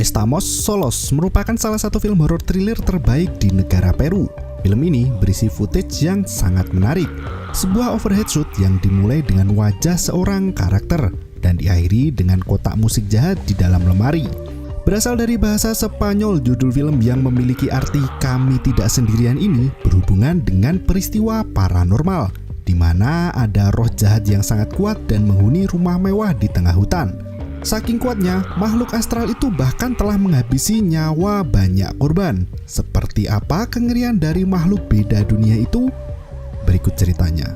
Estamos Solos merupakan salah satu film horor thriller terbaik di negara Peru. Film ini berisi footage yang sangat menarik. Sebuah overhead shoot yang dimulai dengan wajah seorang karakter dan diakhiri dengan kotak musik jahat di dalam lemari. Berasal dari bahasa Spanyol, judul film yang memiliki arti "kami tidak sendirian" ini berhubungan dengan peristiwa paranormal, di mana ada roh jahat yang sangat kuat dan menghuni rumah mewah di tengah hutan. Saking kuatnya, makhluk astral itu bahkan telah menghabisi nyawa banyak korban. Seperti apa kengerian dari makhluk beda dunia itu? Berikut ceritanya.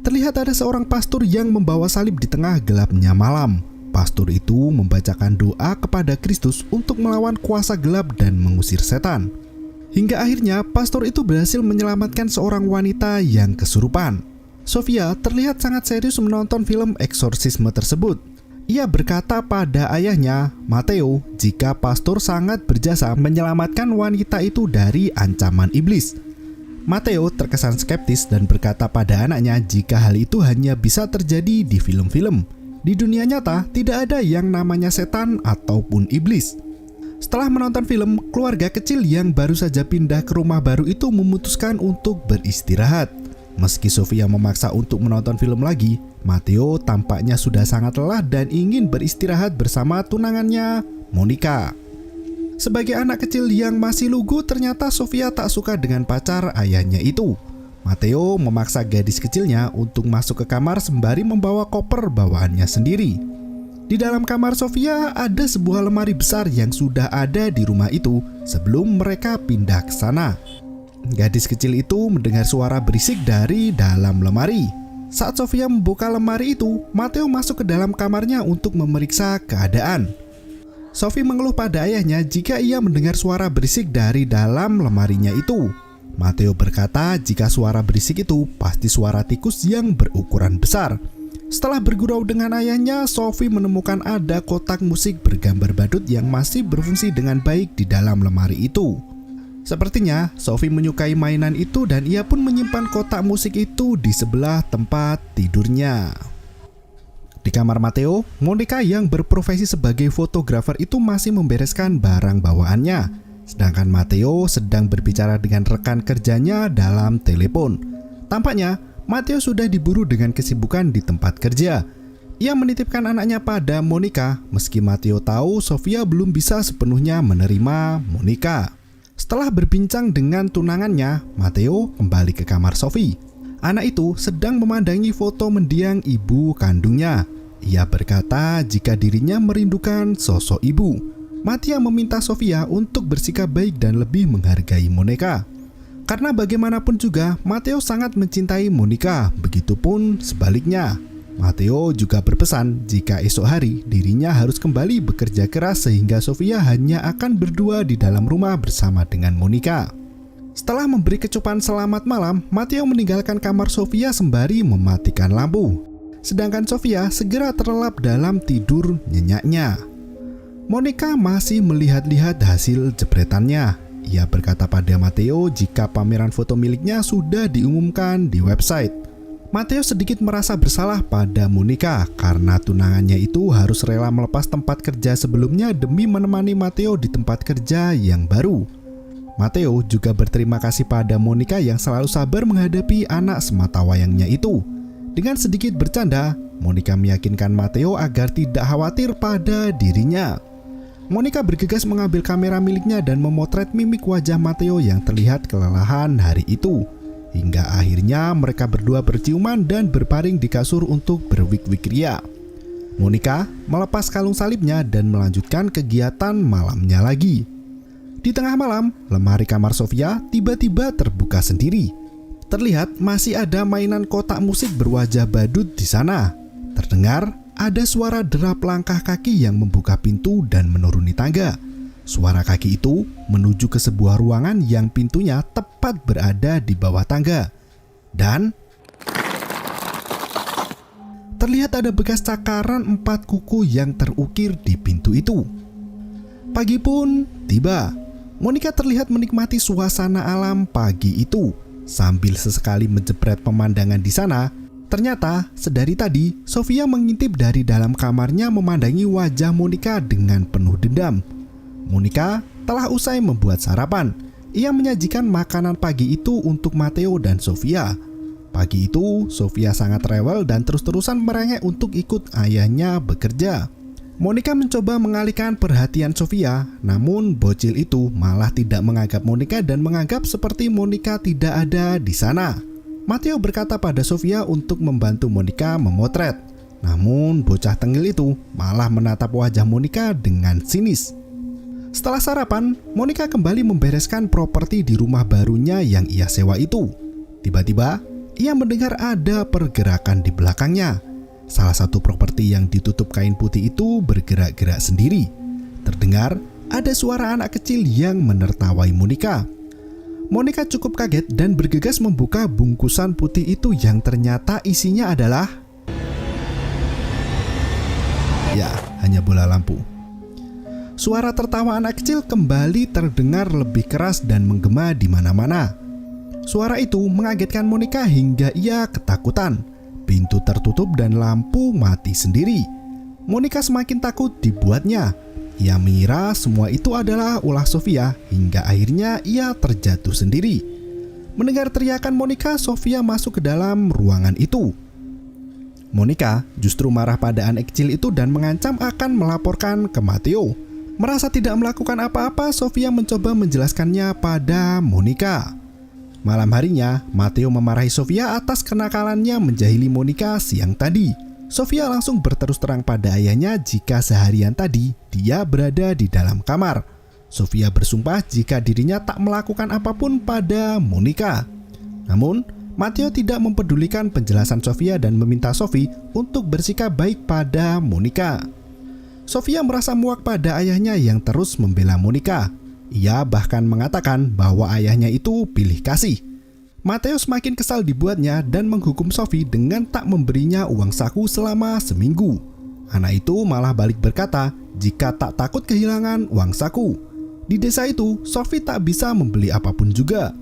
Terlihat ada seorang pastor yang membawa salib di tengah gelapnya malam. Pastor itu membacakan doa kepada Kristus untuk melawan kuasa gelap dan mengusir setan. Hingga akhirnya pastor itu berhasil menyelamatkan seorang wanita yang kesurupan. Sofia terlihat sangat serius menonton film eksorsisme tersebut. Ia berkata pada ayahnya, Mateo, jika pastor sangat berjasa menyelamatkan wanita itu dari ancaman iblis. Mateo terkesan skeptis dan berkata pada anaknya jika hal itu hanya bisa terjadi di film-film. Di dunia nyata tidak ada yang namanya setan ataupun iblis. Setelah menonton film, keluarga kecil yang baru saja pindah ke rumah baru itu memutuskan untuk beristirahat. Meski Sofia memaksa untuk menonton film lagi, Mateo tampaknya sudah sangat lelah dan ingin beristirahat bersama tunangannya, Monica. Sebagai anak kecil yang masih lugu, ternyata Sofia tak suka dengan pacar ayahnya itu. Mateo memaksa gadis kecilnya untuk masuk ke kamar sembari membawa koper bawaannya sendiri. Di dalam kamar Sofia ada sebuah lemari besar yang sudah ada di rumah itu sebelum mereka pindah ke sana. Gadis kecil itu mendengar suara berisik dari dalam lemari. Saat Sofia membuka lemari itu, Mateo masuk ke dalam kamarnya untuk memeriksa keadaan. Sophie mengeluh pada ayahnya jika ia mendengar suara berisik dari dalam lemarinya itu. Mateo berkata jika suara berisik itu pasti suara tikus yang berukuran besar. Setelah bergurau dengan ayahnya, Sophie menemukan ada kotak musik bergambar badut yang masih berfungsi dengan baik di dalam lemari itu. Sepertinya Sophie menyukai mainan itu dan ia pun menyimpan kotak musik itu di sebelah tempat tidurnya. Di kamar Mateo, Monica yang berprofesi sebagai fotografer itu masih membereskan barang bawaannya, sedangkan Mateo sedang berbicara dengan rekan kerjanya dalam telepon. Tampaknya Mateo sudah diburu dengan kesibukan di tempat kerja. Ia menitipkan anaknya pada Monica, meski Mateo tahu Sofia belum bisa sepenuhnya menerima Monica. Setelah berbincang dengan tunangannya, Mateo kembali ke kamar Sophie. Anak itu sedang memandangi foto mendiang ibu kandungnya. Ia berkata jika dirinya merindukan sosok ibu. Mateo meminta Sofia untuk bersikap baik dan lebih menghargai Monica. Karena bagaimanapun juga, Mateo sangat mencintai Monica, begitupun sebaliknya. Mateo juga berpesan jika esok hari dirinya harus kembali bekerja keras sehingga Sofia hanya akan berdua di dalam rumah bersama dengan Monica. Setelah memberi kecupan selamat malam, Mateo meninggalkan kamar Sofia sembari mematikan lampu. Sedangkan Sofia segera terlelap dalam tidur nyenyaknya. Monica masih melihat-lihat hasil jepretannya. Ia berkata pada Mateo jika pameran foto miliknya sudah diumumkan di website. Mateo sedikit merasa bersalah pada Monica karena tunangannya itu harus rela melepas tempat kerja sebelumnya demi menemani Mateo di tempat kerja yang baru. Mateo juga berterima kasih pada Monica yang selalu sabar menghadapi anak sematawayangnya itu. Dengan sedikit bercanda, Monica meyakinkan Mateo agar tidak khawatir pada dirinya. Monica bergegas mengambil kamera miliknya dan memotret mimik wajah Mateo yang terlihat kelelahan hari itu. Hingga akhirnya mereka berdua berciuman dan berbaring di kasur untuk berwik-wik ria. Monica melepas kalung salibnya dan melanjutkan kegiatan malamnya lagi. Di tengah malam, lemari kamar Sofia tiba-tiba terbuka sendiri. Terlihat masih ada mainan kotak musik berwajah badut di sana. Terdengar ada suara derap langkah kaki yang membuka pintu dan menuruni tangga. Suara kaki itu menuju ke sebuah ruangan yang pintunya tepat berada di bawah tangga. Dan terlihat ada bekas cakaran 4 kuku yang terukir di pintu itu. Pagi pun tiba. Monica terlihat menikmati suasana alam pagi itu. Sambil sesekali menjepret pemandangan di sana, Ternyata, sedari tadi, Sofia mengintip dari dalam kamarnya memandangi wajah Monica dengan penuh dendam. Monica telah usai membuat sarapan. Ia menyajikan makanan pagi itu untuk Matteo dan Sofia. Pagi itu, Sofia sangat rewel dan terus-terusan merengek untuk ikut ayahnya bekerja. Monica mencoba mengalihkan perhatian Sofia, namun bocil itu malah tidak menganggap Monica dan menganggap seperti Monica tidak ada di sana. Matteo berkata pada Sofia untuk membantu Monica memotret. Namun bocah tengil itu malah menatap wajah Monica dengan sinis. Setelah sarapan, Monica kembali membereskan properti di rumah barunya yang ia sewa itu. Tiba-tiba, ia mendengar ada pergerakan di belakangnya. Salah satu properti yang ditutup kain putih itu bergerak-gerak sendiri. Terdengar ada suara anak kecil yang menertawai Monica. Monica cukup kaget dan bergegas membuka bungkusan putih itu yang ternyata isinya adalah hanya bola lampu. Suara tertawa anak kecil kembali terdengar lebih keras dan menggema di mana-mana. Suara itu mengagetkan Monica hingga ia ketakutan. Pintu tertutup dan lampu mati sendiri. Monica semakin takut dibuatnya. Ia mengira semua itu adalah ulah Sofia hingga akhirnya ia terjatuh sendiri. Mendengar teriakan Monica, Sofia masuk ke dalam ruangan itu. Monica justru marah pada anak kecil itu dan mengancam akan melaporkan ke Matteo. Merasa tidak melakukan apa-apa, Sofia mencoba menjelaskannya pada Monica. Malam harinya, Matteo memarahi Sofia atas kenakalannya menjahili Monica siang tadi. Sofia langsung berterus terang pada ayahnya jika seharian tadi dia berada di dalam kamar. Sofia bersumpah jika dirinya tak melakukan apapun pada Monica. Namun, Matteo tidak mempedulikan penjelasan Sofia dan meminta Sophie untuk bersikap baik pada Monica. Sofia merasa muak pada ayahnya yang terus membela Monica. Ia bahkan mengatakan bahwa ayahnya itu pilih kasih. Matteo semakin kesal dibuatnya dan menghukum Sophie dengan tak memberinya uang saku selama seminggu. Anak itu malah balik berkata jika tak takut kehilangan uang saku. Di desa itu, Sophie tak bisa membeli apapun juga.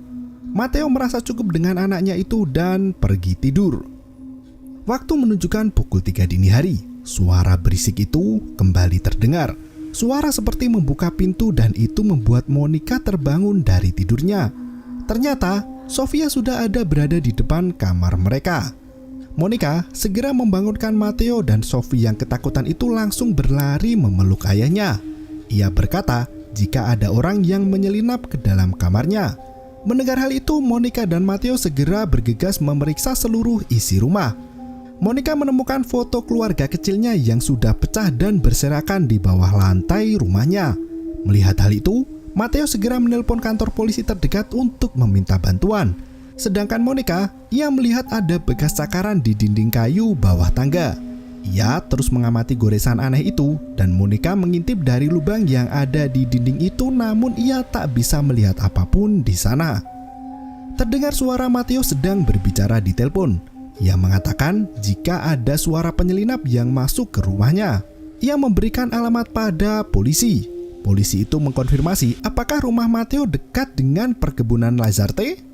Matteo merasa cukup dengan anaknya itu dan pergi tidur. Waktu menunjukkan pukul 3 dini hari. Suara berisik itu kembali terdengar. Suara seperti membuka pintu dan itu membuat Monica terbangun dari tidurnya. Ternyata Sofia sudah ada berada di depan kamar mereka. Monica segera membangunkan Matteo dan Sophie yang ketakutan itu langsung berlari memeluk ayahnya. Ia berkata jika ada orang yang menyelinap ke dalam kamarnya. Mendengar hal itu, Monica dan Matteo segera bergegas memeriksa seluruh isi rumah. Monica menemukan foto keluarga kecilnya yang sudah pecah dan berserakan di bawah lantai rumahnya. Melihat hal itu, Matteo segera menelpon kantor polisi terdekat untuk meminta bantuan. Sedangkan Monica, ia melihat ada bekas cakaran di dinding kayu bawah tangga. Ia terus mengamati goresan aneh itu dan Monica mengintip dari lubang yang ada di dinding itu, namun ia tak bisa melihat apapun di sana. Terdengar suara Matteo sedang berbicara di telepon. Ia mengatakan jika ada suara penyelinap yang masuk ke rumahnya. Ia memberikan alamat pada polisi. Polisi itu mengkonfirmasi apakah rumah Matteo dekat dengan perkebunan Lazarte.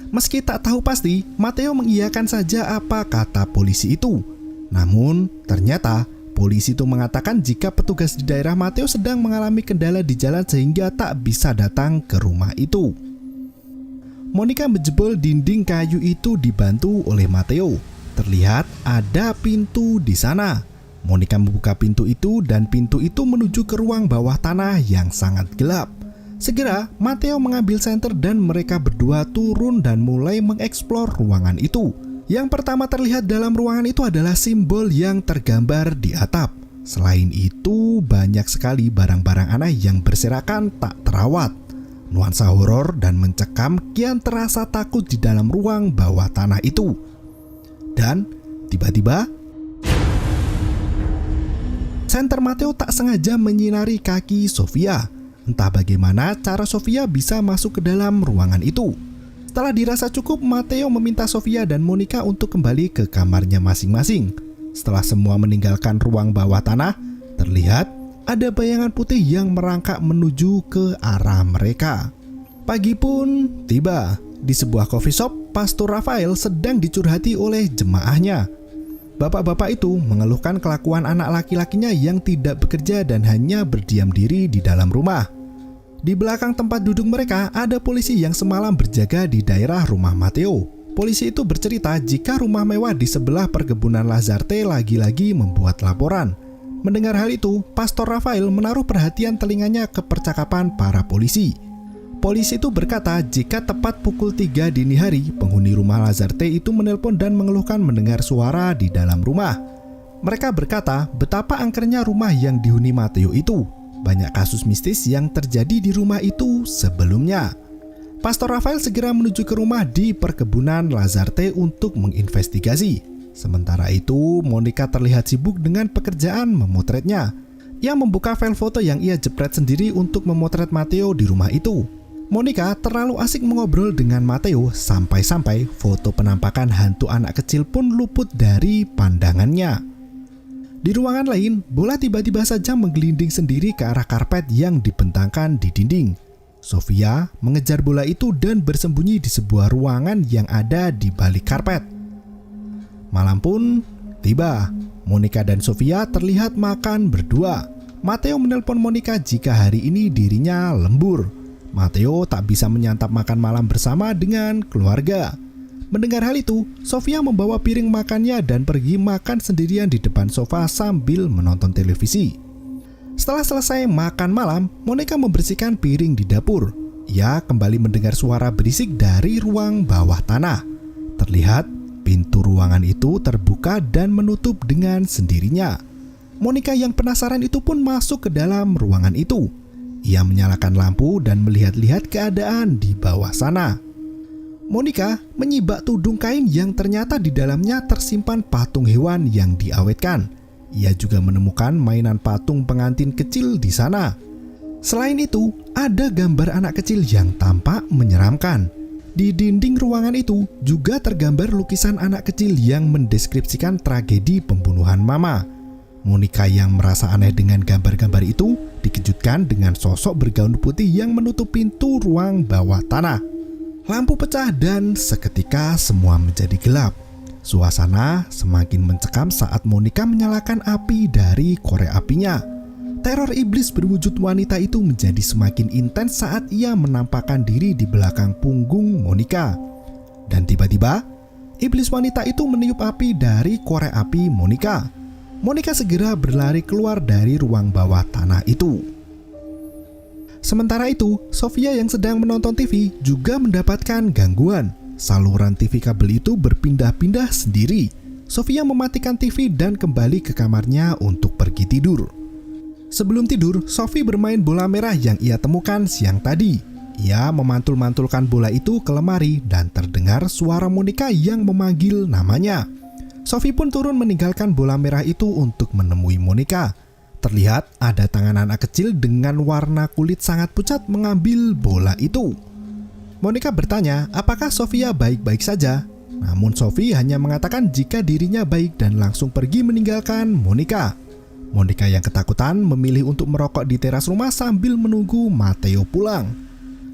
Meski tak tahu pasti, Matteo mengiyakan saja apa kata polisi itu. Namun, ternyata polisi itu mengatakan jika petugas di daerah Matteo sedang mengalami kendala di jalan sehingga tak bisa datang ke rumah itu. Monica menjebol dinding kayu itu dibantu oleh Matteo. Terlihat ada pintu di sana. Monica membuka pintu itu dan pintu itu menuju ke ruang bawah tanah yang sangat gelap. Segera Matteo mengambil senter dan mereka berdua turun dan mulai mengeksplor ruangan itu. Yang pertama terlihat dalam ruangan itu adalah simbol yang tergambar di atap. Selain itu, banyak sekali barang-barang aneh yang berserakan tak terawat. Nuansa horor dan mencekam kian terasa takut di dalam ruang bawah tanah itu. Dan tiba-tiba senter Matteo tak sengaja menyinari kaki Sofia. Entah bagaimana cara Sofia bisa masuk ke dalam ruangan itu. Setelah dirasa cukup, Matteo meminta Sofia dan Monica untuk kembali ke kamarnya masing-masing. Setelah semua meninggalkan ruang bawah tanah, terlihat ada bayangan putih yang merangkak menuju ke arah mereka. Pagi pun tiba. Di sebuah coffee shop, Pastor Rafael sedang dicurhati oleh jemaahnya. Bapak-bapak itu mengeluhkan kelakuan anak laki-lakinya yang tidak bekerja dan hanya berdiam diri di dalam rumah. Di belakang tempat duduk mereka ada polisi yang semalam berjaga di daerah rumah Matteo. Polisi itu bercerita jika rumah mewah di sebelah perkebunan Lazarte lagi-lagi membuat laporan. Mendengar hal itu, Pastor Rafael menaruh perhatian telinganya ke percakapan para polisi. Polisi itu berkata jika tepat pukul 3 dini hari, penghuni rumah Lazarte itu menelpon dan mengeluhkan mendengar suara di dalam rumah. Mereka berkata betapa angkernya rumah yang dihuni Matteo itu. Banyak kasus mistis yang terjadi di rumah itu sebelumnya. Pastor Rafael segera menuju ke rumah di perkebunan Lazarte untuk menginvestigasi. Sementara itu, Monica terlihat sibuk dengan pekerjaan memotretnya. Ia membuka file foto yang ia jepret sendiri untuk memotret Matteo di rumah itu. Monica terlalu asik mengobrol dengan Matteo sampai-sampai foto penampakan hantu anak kecil pun luput dari pandangannya. Di ruangan lain, bola tiba-tiba saja menggelinding sendiri ke arah karpet yang dibentangkan di dinding. Sofia mengejar bola itu dan bersembunyi di sebuah ruangan yang ada di balik karpet. Malam pun tiba. Monica dan Sofia terlihat makan berdua. Matteo menelpon Monica jika hari ini dirinya lembur. Matteo tak bisa menyantap makan malam bersama dengan keluarga. Mendengar hal itu, Sofia membawa piring makannya dan pergi makan sendirian di depan sofa sambil menonton televisi. Setelah selesai makan malam, Monica membersihkan piring di dapur. Ia kembali mendengar suara berisik dari ruang bawah tanah. Terlihat pintu ruangan itu terbuka dan menutup dengan sendirinya. Monica yang penasaran itu pun masuk ke dalam ruangan itu. Ia menyalakan lampu dan melihat-lihat keadaan di bawah sana. Monica menyibak tudung kain yang ternyata di dalamnya tersimpan patung hewan yang diawetkan. Ia juga menemukan mainan patung pengantin kecil di sana. Selain itu, ada gambar anak kecil yang tampak menyeramkan. Di dinding ruangan itu juga tergambar lukisan anak kecil yang mendeskripsikan tragedi pembunuhan mama. Monica yang merasa aneh dengan gambar-gambar itu dikejutkan dengan sosok bergaun putih yang menutup pintu ruang bawah tanah. Lampu pecah dan seketika semua menjadi gelap. Suasana semakin mencekam saat Monica menyalakan api dari korek apinya. Teror iblis berwujud wanita itu menjadi semakin intens saat ia menampakkan diri di belakang punggung Monica. Dan tiba-tiba, iblis wanita itu meniup api dari korek api Monica. Monica segera berlari keluar dari ruang bawah tanah itu. Sementara itu, Sofia yang sedang menonton TV juga mendapatkan gangguan. Saluran TV kabel itu berpindah-pindah sendiri. Sofia mematikan TV dan kembali ke kamarnya untuk pergi tidur. Sebelum tidur, Sophie bermain bola merah yang ia temukan siang tadi. Ia memantul-mantulkan bola itu ke lemari dan terdengar suara Monica yang memanggil namanya. Sophie pun turun meninggalkan bola merah itu untuk menemui Monica. Terlihat ada tangan anak kecil dengan warna kulit sangat pucat mengambil bola itu. Monica bertanya apakah Sofia baik-baik saja. Namun Sophie hanya mengatakan jika dirinya baik dan langsung pergi meninggalkan Monica. Monica yang ketakutan memilih untuk merokok di teras rumah sambil menunggu Matteo pulang.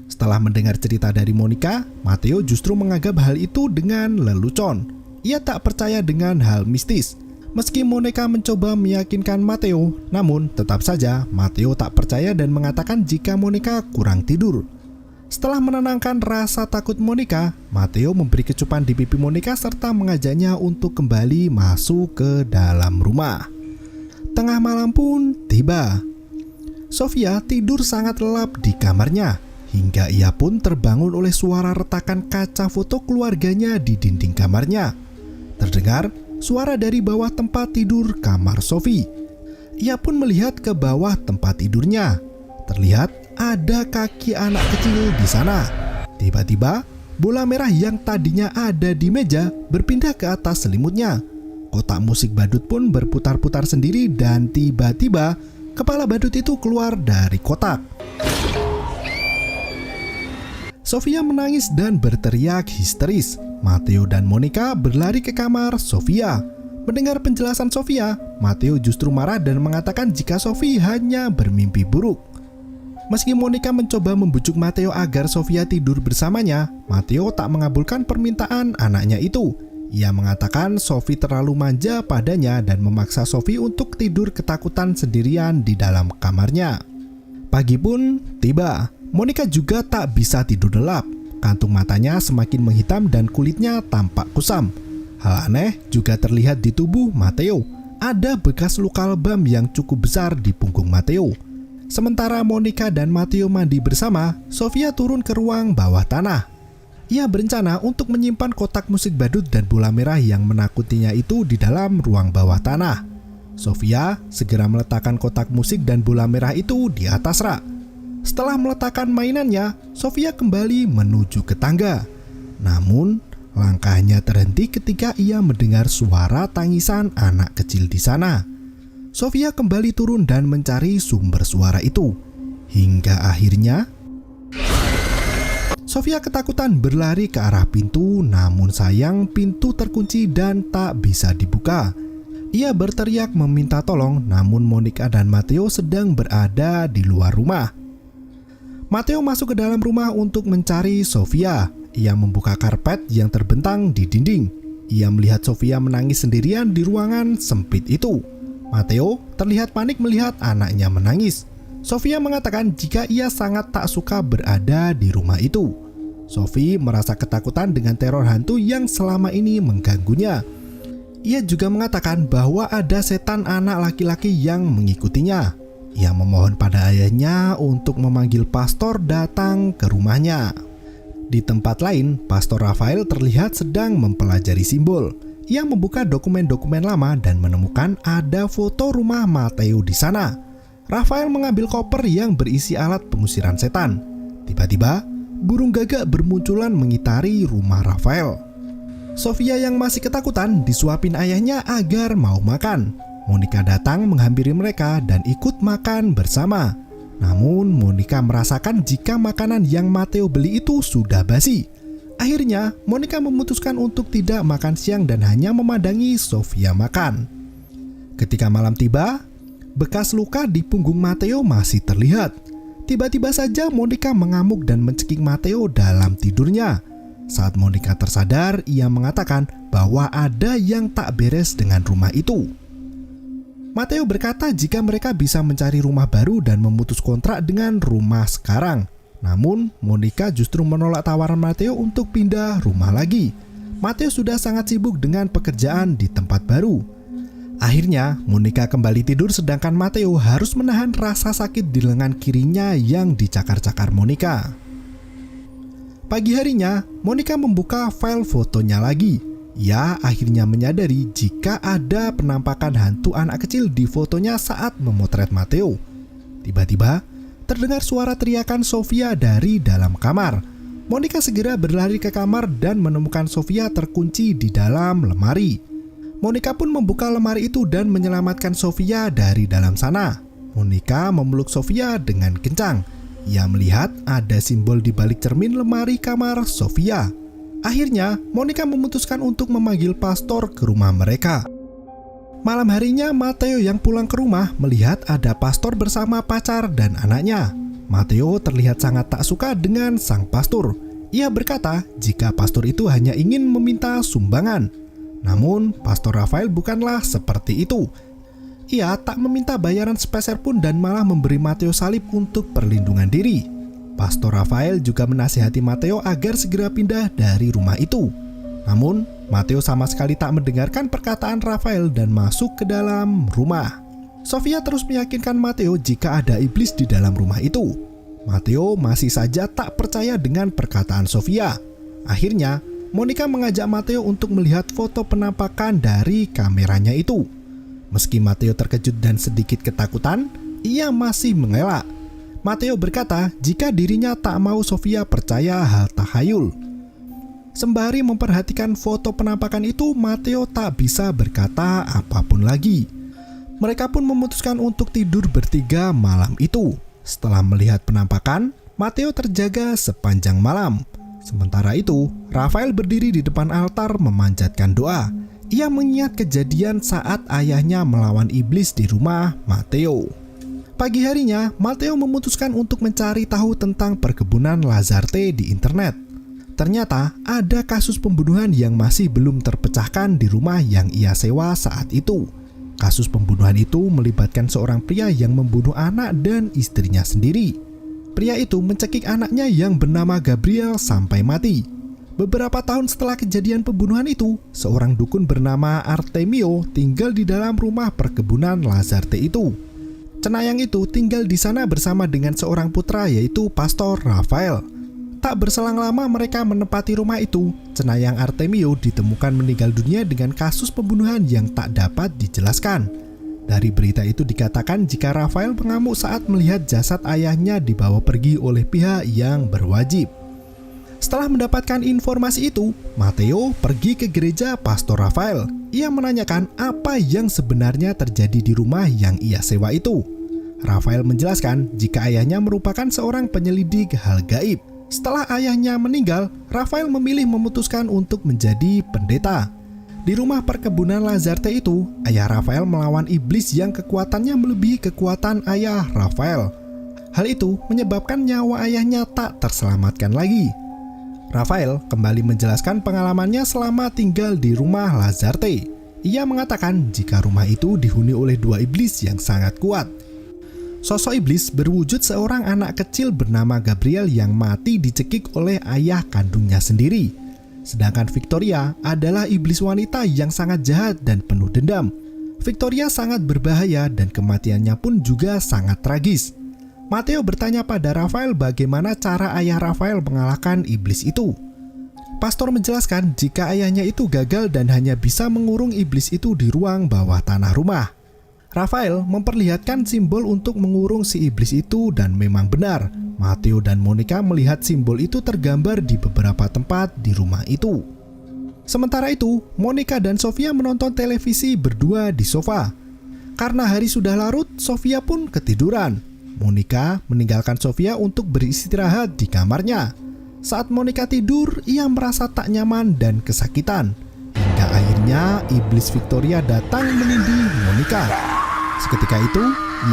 Setelah mendengar cerita dari Monica, Matteo justru menganggap hal itu dengan lelucon. Ia tak percaya dengan hal mistis. Meski Monica mencoba meyakinkan Matteo, namun tetap saja Matteo tak percaya dan mengatakan jika Monica kurang tidur. Setelah menenangkan rasa takut Monica, Matteo memberi kecupan di pipi Monica serta mengajaknya untuk kembali masuk ke dalam rumah. Tengah malam pun tiba. Sofia tidur sangat lelap di kamarnya, hingga ia pun terbangun oleh suara retakan kaca foto keluarganya di dinding kamarnya. Terdengar suara dari bawah tempat tidur kamar Sophie. Ia pun melihat ke bawah tempat tidurnya. Terlihat ada kaki anak kecil di sana. Tiba-tiba, bola merah yang tadinya ada di meja berpindah ke atas selimutnya. Kotak musik badut pun berputar-putar sendiri dan tiba-tiba kepala badut itu keluar dari kotak. Sofia menangis dan berteriak histeris. Matteo dan Monica berlari ke kamar Sofia. Mendengar penjelasan Sofia, Matteo justru marah dan mengatakan jika Sophie hanya bermimpi buruk. Meski Monica mencoba membujuk Matteo agar Sofia tidur bersamanya, Matteo tak mengabulkan permintaan anaknya itu. Ia mengatakan Sophie terlalu manja padanya dan memaksa Sophie untuk tidur ketakutan sendirian di dalam kamarnya. Pagi pun tiba. Monica juga tak bisa tidur lelap. Kantung matanya semakin menghitam dan kulitnya tampak kusam. Hal aneh juga terlihat di tubuh Matteo. Ada bekas luka lebam yang cukup besar di punggung Matteo. Sementara Monica dan Matteo mandi bersama, Sofia turun ke ruang bawah tanah. Ia berencana untuk menyimpan kotak musik badut dan bola merah yang menakutinya itu di dalam ruang bawah tanah. Sofia segera meletakkan kotak musik dan bola merah itu di atas rak. Setelah meletakkan mainannya, Sofia kembali menuju ke tangga. Namun, langkahnya terhenti ketika ia mendengar suara tangisan anak kecil di sana. Sofia kembali turun dan mencari sumber suara itu. Hingga akhirnya Sofia ketakutan berlari ke arah pintu, namun sayang pintu terkunci dan tak bisa dibuka. Ia berteriak meminta tolong, namun Monica dan Matteo sedang berada di luar rumah. Matteo masuk ke dalam rumah untuk mencari Sofia. Ia membuka karpet yang terbentang di dinding. Ia melihat Sofia menangis sendirian di ruangan sempit itu. Matteo terlihat panik melihat anaknya menangis. Sofia mengatakan jika ia sangat tak suka berada di rumah itu. Sophie merasa ketakutan dengan teror hantu yang selama ini mengganggunya. Ia juga mengatakan bahwa ada setan anak laki-laki yang mengikutinya. Ia memohon pada ayahnya untuk memanggil pastor datang ke rumahnya. Di tempat lain, Pastor Rafael terlihat sedang mempelajari simbol. Ia membuka dokumen-dokumen lama dan menemukan ada foto rumah Matteo di sana. Rafael mengambil koper yang berisi alat pengusiran setan. Tiba-tiba, burung gagak bermunculan mengitari rumah Rafael. Sofia yang masih ketakutan disuapin ayahnya agar mau makan. Monica datang menghampiri mereka dan ikut makan bersama. Namun Monica merasakan jika makanan yang Matteo beli itu sudah basi. Akhirnya Monica memutuskan untuk tidak makan siang dan hanya memandangi Sofia makan. Ketika malam tiba, bekas luka di punggung Matteo masih terlihat. Tiba-tiba saja Monica mengamuk dan mencekik Matteo dalam tidurnya. Saat Monica tersadar, ia mengatakan bahwa ada yang tak beres dengan rumah itu. Matteo berkata jika mereka bisa mencari rumah baru dan memutus kontrak dengan rumah sekarang. Namun, Monica justru menolak tawaran Matteo untuk pindah rumah lagi. Matteo sudah sangat sibuk dengan pekerjaan di tempat baru. Akhirnya, Monica kembali tidur sedangkan Matteo harus menahan rasa sakit di lengan kirinya yang dicakar-cakar Monica. Pagi harinya, Monica membuka file fotonya lagi. Ia akhirnya menyadari jika ada penampakan hantu anak kecil di fotonya saat memotret Matteo. Tiba-tiba, terdengar suara teriakan Sofia dari dalam kamar. Monica segera berlari ke kamar dan menemukan Sofia terkunci di dalam lemari. Monica pun membuka lemari itu dan menyelamatkan Sofia dari dalam sana. Monica memeluk Sofia dengan kencang. Ia melihat ada simbol di balik cermin lemari kamar Sofia. Akhirnya, Monica memutuskan untuk memanggil pastor ke rumah mereka. Malam harinya, Matteo yang pulang ke rumah melihat ada pastor bersama pacar dan anaknya. Matteo terlihat sangat tak suka dengan sang pastor. Ia berkata jika pastor itu hanya ingin meminta sumbangan. Namun, Pastor Rafael bukanlah seperti itu. Ia tak meminta bayaran sepeser pun dan malah memberi Matteo salib untuk perlindungan diri. Pastor Rafael juga menasihati Matteo agar segera pindah dari rumah itu. Namun, Matteo sama sekali tak mendengarkan perkataan Rafael dan masuk ke dalam rumah. Sofia terus meyakinkan Matteo jika ada iblis di dalam rumah itu. Matteo masih saja tak percaya dengan perkataan Sofia. Akhirnya, Monica mengajak Matteo untuk melihat foto penampakan dari kameranya itu. Meski Matteo terkejut dan sedikit ketakutan, ia masih mengelak. Matteo berkata jika dirinya tak mau Sofia percaya hal takhayul. Sembari memperhatikan foto penampakan itu, Matteo tak bisa berkata apapun lagi. Mereka pun memutuskan untuk tidur bertiga malam itu. Setelah melihat penampakan, Matteo terjaga sepanjang malam. Sementara itu, Rafael berdiri di depan altar memanjatkan doa. Ia mengingat kejadian saat ayahnya melawan iblis di rumah Matteo. Pagi harinya, Matteo memutuskan untuk mencari tahu tentang perkebunan Lazzarte di internet. Ternyata ada kasus pembunuhan yang masih belum terpecahkan di rumah yang ia sewa saat itu. Kasus pembunuhan itu melibatkan seorang pria yang membunuh anak dan istrinya sendiri. Pria itu mencekik anaknya yang bernama Gabriel sampai mati. Beberapa tahun setelah kejadian pembunuhan itu, seorang dukun bernama Artemio tinggal di dalam rumah perkebunan Lazzarte itu. Cenayang itu tinggal di sana bersama dengan seorang putra yaitu Pastor Rafael. Tak berselang lama mereka menempati rumah itu, cenayang Artemio ditemukan meninggal dunia dengan kasus pembunuhan yang tak dapat dijelaskan. Dari berita itu dikatakan jika Rafael mengamuk saat melihat jasad ayahnya dibawa pergi oleh pihak yang berwajib. Setelah mendapatkan informasi itu, Matteo pergi ke gereja Pastor Rafael. Ia menanyakan apa yang sebenarnya terjadi di rumah yang ia sewa itu. Rafael menjelaskan jika ayahnya merupakan seorang penyelidik hal gaib. Setelah ayahnya meninggal, Rafael memilih memutuskan untuk menjadi pendeta. Di rumah perkebunan Lazzarte itu, ayah Rafael melawan iblis yang kekuatannya melebihi kekuatan ayah Rafael. Hal itu menyebabkan nyawa ayahnya tak terselamatkan lagi. Rafael kembali menjelaskan pengalamannya selama tinggal di rumah Lazzarte. Ia mengatakan jika rumah itu dihuni oleh dua iblis yang sangat kuat. Sosok iblis berwujud seorang anak kecil bernama Gabriel yang mati dicekik oleh ayah kandungnya sendiri. Sedangkan Victoria adalah iblis wanita yang sangat jahat dan penuh dendam. Victoria sangat berbahaya dan kematiannya pun juga sangat tragis. Matteo bertanya pada Rafael bagaimana cara ayah Rafael mengalahkan iblis itu. Pastor menjelaskan jika ayahnya itu gagal dan hanya bisa mengurung iblis itu di ruang bawah tanah rumah. Rafael memperlihatkan simbol untuk mengurung si iblis itu dan memang benar, Matteo dan Monica melihat simbol itu tergambar di beberapa tempat di rumah itu. Sementara itu, Monica dan Sofia menonton televisi berdua di sofa. Karena hari sudah larut, Sofia pun ketiduran. Monica meninggalkan Sofia untuk beristirahat di kamarnya. Saat Monica tidur, ia merasa tak nyaman dan kesakitan. Hingga akhirnya iblis Victoria datang menindih Monica. Seketika itu,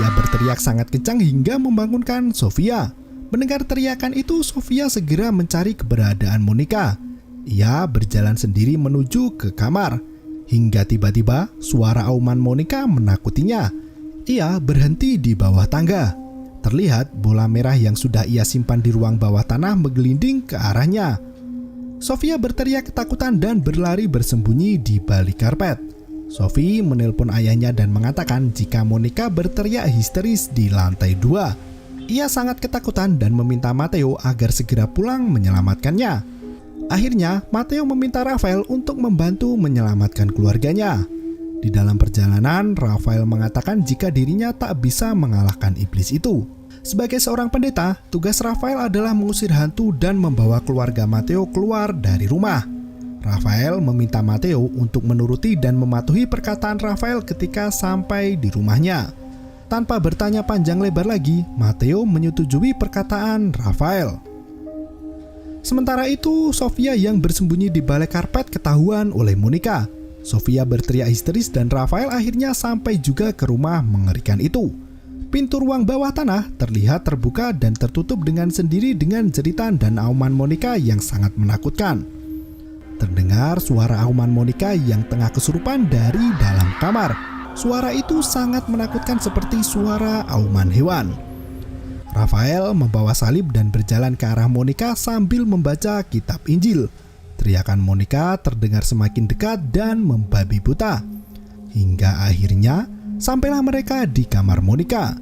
ia berteriak sangat kencang hingga membangunkan Sofia. Mendengar teriakan itu, Sofia segera mencari keberadaan Monica. Ia berjalan sendiri menuju ke kamar. Hingga tiba-tiba suara auman Monica menakutinya. Ia berhenti di bawah tangga. Terlihat bola merah yang sudah ia simpan di ruang bawah tanah menggelinding ke arahnya. Sofia berteriak ketakutan dan berlari bersembunyi di balik karpet. Sophie menelpon ayahnya dan mengatakan jika Monica berteriak histeris di lantai 2. Ia sangat ketakutan dan meminta Matteo agar segera pulang menyelamatkannya. Akhirnya, Matteo meminta Rafael untuk membantu menyelamatkan keluarganya. Di dalam perjalanan, Rafael mengatakan jika dirinya tak bisa mengalahkan iblis itu. Sebagai seorang pendeta, tugas Rafael adalah mengusir hantu dan membawa keluarga Matteo keluar dari rumah. Rafael meminta Matteo untuk menuruti dan mematuhi perkataan Rafael ketika sampai di rumahnya. Tanpa bertanya panjang lebar lagi, Matteo menyetujui perkataan Rafael. Sementara itu, Sofia yang bersembunyi di balik karpet ketahuan oleh Monica. Sofia berteriak histeris dan Rafael akhirnya sampai juga ke rumah mengerikan itu. Pintu ruang bawah tanah terlihat terbuka dan tertutup dengan sendiri dengan jeritan dan auman Monica yang sangat menakutkan. Terdengar suara auman Monica yang tengah kesurupan dari dalam kamar. Suara itu sangat menakutkan seperti suara auman hewan. Rafael membawa salib dan berjalan ke arah Monica sambil membaca kitab Injil. Teriakan Monica terdengar semakin dekat dan membabi buta. Hingga akhirnya sampailah mereka di kamar Monica.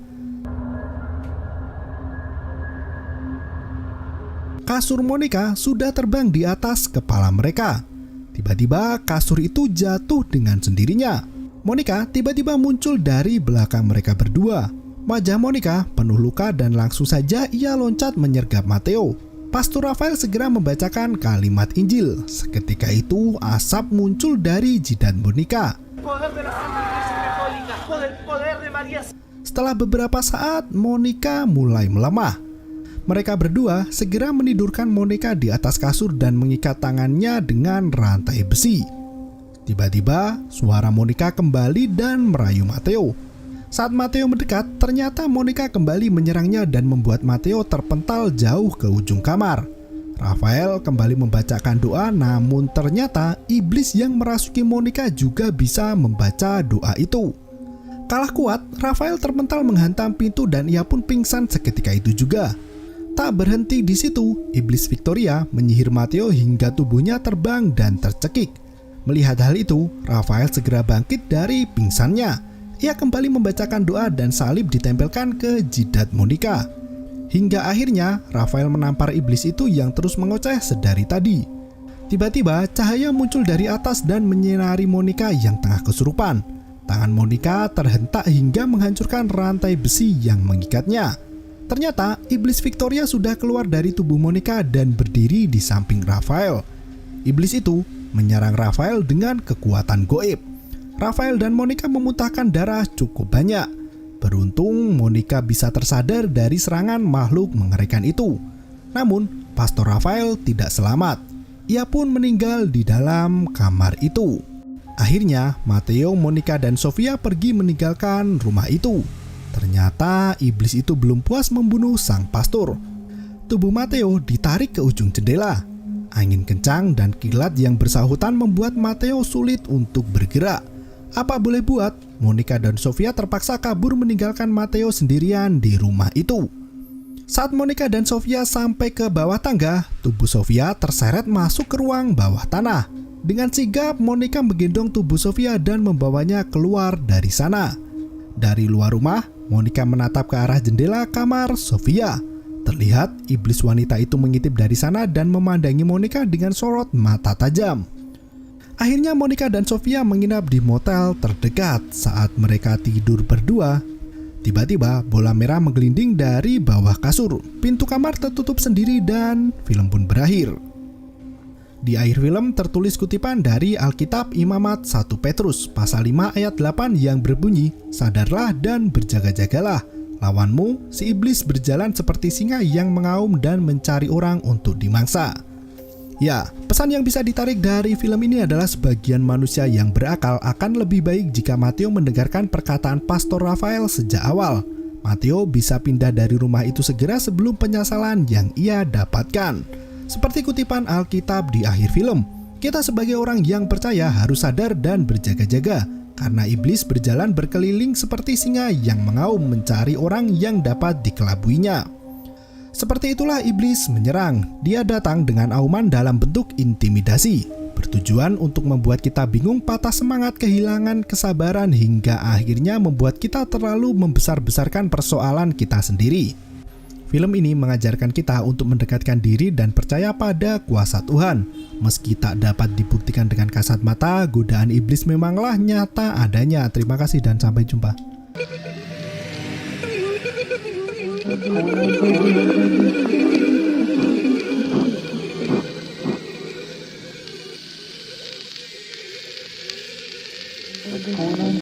Kasur Monica sudah terbang di atas kepala mereka. Tiba-tiba kasur itu jatuh dengan sendirinya. Monica tiba-tiba muncul dari belakang mereka berdua. Wajah Monica penuh luka dan langsung saja ia loncat menyergap Matteo. Pastor Rafael segera membacakan kalimat Injil. Seketika itu asap muncul dari jidat Monica. Setelah beberapa saat, Monica mulai melemah. Mereka berdua segera menidurkan Monica di atas kasur dan mengikat tangannya dengan rantai besi. Tiba-tiba, suara Monica kembali dan merayu Matteo. Saat Mateo mendekat, ternyata Monica kembali menyerangnya dan membuat Mateo terpental jauh ke ujung kamar. Rafael kembali membacakan doa, namun ternyata iblis yang merasuki Monica juga bisa membaca doa itu. Kalah kuat, Rafael terpental menghantam pintu dan ia pun pingsan seketika itu juga. Tak berhenti di situ, iblis Victoria menyihir Mateo hingga tubuhnya terbang dan tercekik. Melihat hal itu, Rafael segera bangkit dari pingsannya. Ia kembali membacakan doa dan salib ditempelkan ke jidat Monica. Hingga akhirnya Rafael menampar iblis itu yang terus mengoceh sedari tadi. Tiba-tiba cahaya muncul dari atas dan menyinari Monica yang tengah kesurupan. Tangan Monica terhentak hingga menghancurkan rantai besi yang mengikatnya. Ternyata iblis Victoria sudah keluar dari tubuh Monica dan berdiri di samping Rafael. Iblis itu menyerang Rafael dengan kekuatan goib. Rafael dan Monica memuntahkan darah cukup banyak. Beruntung Monica bisa tersadar dari serangan makhluk mengerikan itu. Namun, Pastor Rafael tidak selamat. Ia pun meninggal di dalam kamar itu. Akhirnya, Mateo, Monica, dan Sofia pergi meninggalkan rumah itu. Ternyata iblis itu belum puas membunuh sang pastor. Tubuh Mateo ditarik ke ujung jendela. Angin kencang dan kilat yang bersahutan membuat Mateo sulit untuk bergerak. Apa boleh buat, Monica dan Sofia terpaksa kabur meninggalkan Mateo sendirian di rumah itu. Saat Monica dan Sofia sampai ke bawah tangga, tubuh Sofia terseret masuk ke ruang bawah tanah. Dengan sigap, Monica menggendong tubuh Sofia dan membawanya keluar dari sana. Dari luar rumah, Monica menatap ke arah jendela kamar Sofia. Terlihat iblis wanita itu mengintip dari sana dan memandangi Monica dengan sorot mata tajam. Akhirnya Monica dan Sofia menginap di motel terdekat. Saat mereka tidur berdua, tiba-tiba bola merah menggelinding dari bawah kasur. Pintu kamar tertutup sendiri dan film pun berakhir. Di akhir film tertulis kutipan dari Alkitab Imamat 1 Petrus pasal 5 ayat 8 yang berbunyi, "Sadarlah dan berjaga-jagalah. Lawanmu, si iblis berjalan seperti singa yang mengaum dan mencari orang untuk dimangsa." Ya, pesan yang bisa ditarik dari film ini adalah sebagian manusia yang berakal akan lebih baik jika Mateo mendengarkan perkataan Pastor Rafael sejak awal. Mateo bisa pindah dari rumah itu segera sebelum penyesalan yang ia dapatkan. Seperti kutipan Alkitab di akhir film, kita sebagai orang yang percaya harus sadar dan berjaga-jaga, karena iblis berjalan berkeliling seperti singa yang mengaum mencari orang yang dapat dikelabuinya. Seperti itulah iblis menyerang. Dia datang dengan auman dalam bentuk intimidasi, bertujuan untuk membuat kita bingung, patah semangat, kehilangan kesabaran, hingga akhirnya membuat kita terlalu membesar-besarkan persoalan kita sendiri. Film ini mengajarkan kita untuk mendekatkan diri dan percaya pada kuasa Tuhan. Meski tak dapat dibuktikan dengan kasat mata, godaan iblis memanglah nyata adanya. Terima kasih dan sampai jumpa. Thank you.